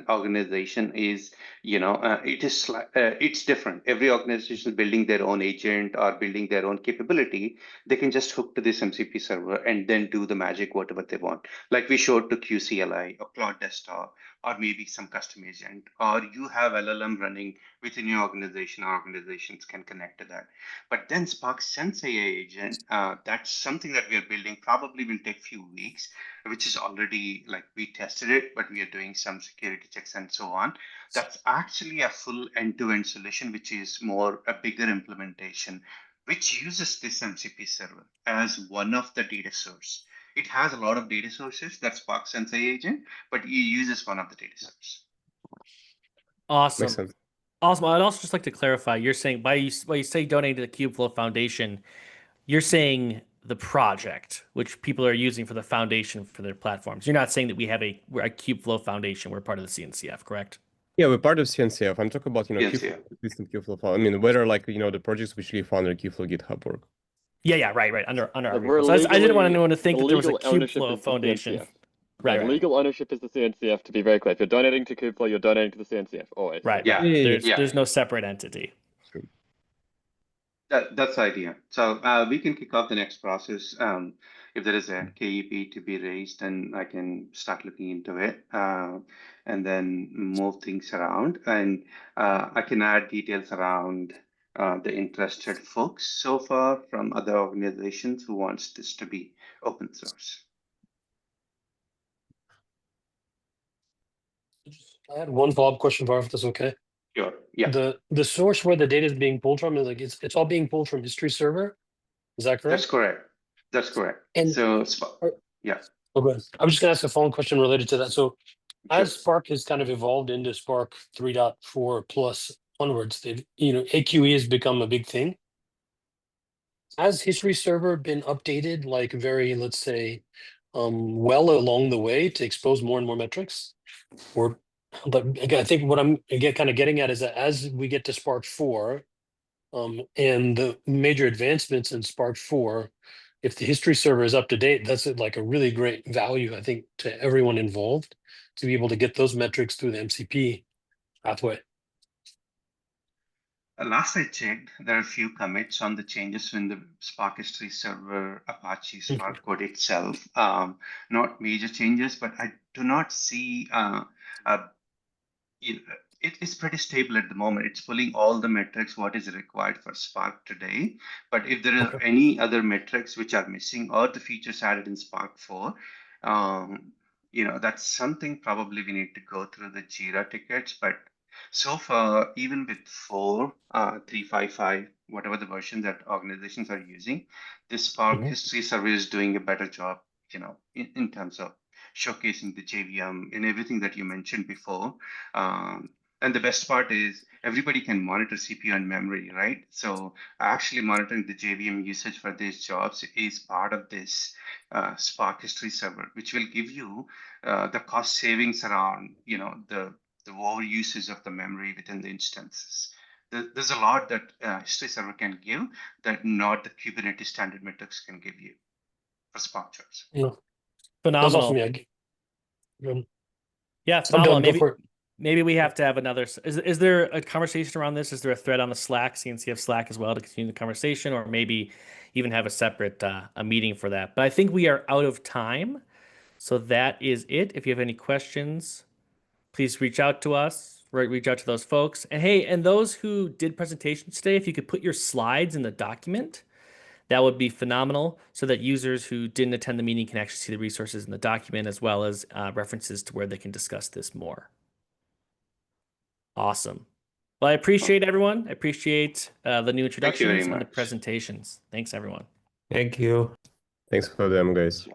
organization is, it's different. Every organization is building their own agent or building their own capability. They can just hook to this MCP server and then do the magic whatever they want. Like we showed to QCLI or Cloud Desktop, or maybe some custom agent, or you have LLM running within your organization. Organizations can connect to that. But then Spark Sense AI agent, that's something that we are building, probably will take few weeks, which is already like we tested it, but we are doing some security checks and so on. That's actually a full end-to-end solution, which is more a bigger implementation, which uses this MCP server as one of the data source. It has a lot of data sources, that's Spark Sense AI agent, but it uses one of the data sources. Awesome. Makes sense. Awesome. I'd also just like to clarify, you're saying by you say donate to the Kubeflow Foundation, you're saying the project, which people are using for the foundation for their platforms. You're not saying that we're a Kubeflow Foundation, we're part of the CNCF, correct? Yeah, we're part of CNCF. I'm talking about, CNCF. Kubeflow, system Kubeflow. I mean, whether like, the projects which we found in Kubeflow GitHub work. Yeah, right. Under our Like, repo. So I didn't want anyone to think the that there was a legal ownership Kubeflow is the Foundation. CNCF. Right. Legal ownership is the CNCF, to be very clear. If you're donating to Kubeflow, you're donating to the CNCF, always. Right. Yeah. There's no separate entity. That's the idea. So we can kick off the next process. If there is a KEP to be raised, then I can start looking into it and then move things around. And I can add details around the interested folks so far from other organizations who wants this to be open source. I had one follow-up question, Var, if that's okay. Sure. Yeah. The source where the data is being pulled from is like it's all being pulled from history server. Is that correct? That's correct. And yeah. Okay. I'm just gonna ask a follow-up question related to that. So as Spark has kind of evolved into Spark 3.4 plus onwards, AQE has become a big thing. Has history server been updated like very, let's say, well along the way to expose more and more metrics? Or, but again, I think what I'm kind of getting at is that as we get to Spark 4, and the major advancements in Spark 4, if the history server is up to date, that's like a really great value, I think, to everyone involved to be able to get those metrics through the MCP pathway. Last I checked, there are a few commits on the changes in the Spark history server Apache Spark code itself. Not major changes, but I do not see it's pretty stable at the moment. It's pulling all the metrics what is required for Spark today. But if there are any other metrics which are missing or the features added in Spark 4, that's something probably we need to go through the Jira tickets. But so far, even with 4, 3.5.5, whatever the version that organizations are using, this Spark history server is doing a better job, in terms of showcasing the JVM and everything that you mentioned before. And the best part is everybody can monitor CPU and memory, right? So actually monitoring the JVM usage for these jobs is part of this Spark history server, which will give you the cost savings around, the overusage of the memory within the instances. There's a lot that history server can give that not the Kubernetes standard metrics can give you for Spark jobs. Phenomenal. That's awesome. Yeah, phenomenal. Maybe we have to have another. Is there a conversation around this? Is there a thread on the Slack, CNCF Slack as well, to continue the conversation, or maybe even have a separate a meeting for that? But I think we are out of time, so that is it. If you have any questions, please reach out to us. Reach out to those folks. And hey, and those who did presentations today, if you could put your slides in the document, that would be phenomenal, so that users who didn't attend the meeting can actually see the resources in the document as well as references to where they can discuss this more. Awesome. Well, I appreciate everyone. I appreciate the new introductions and the presentations. Thanks, everyone. Thank you. Thanks for them, guys.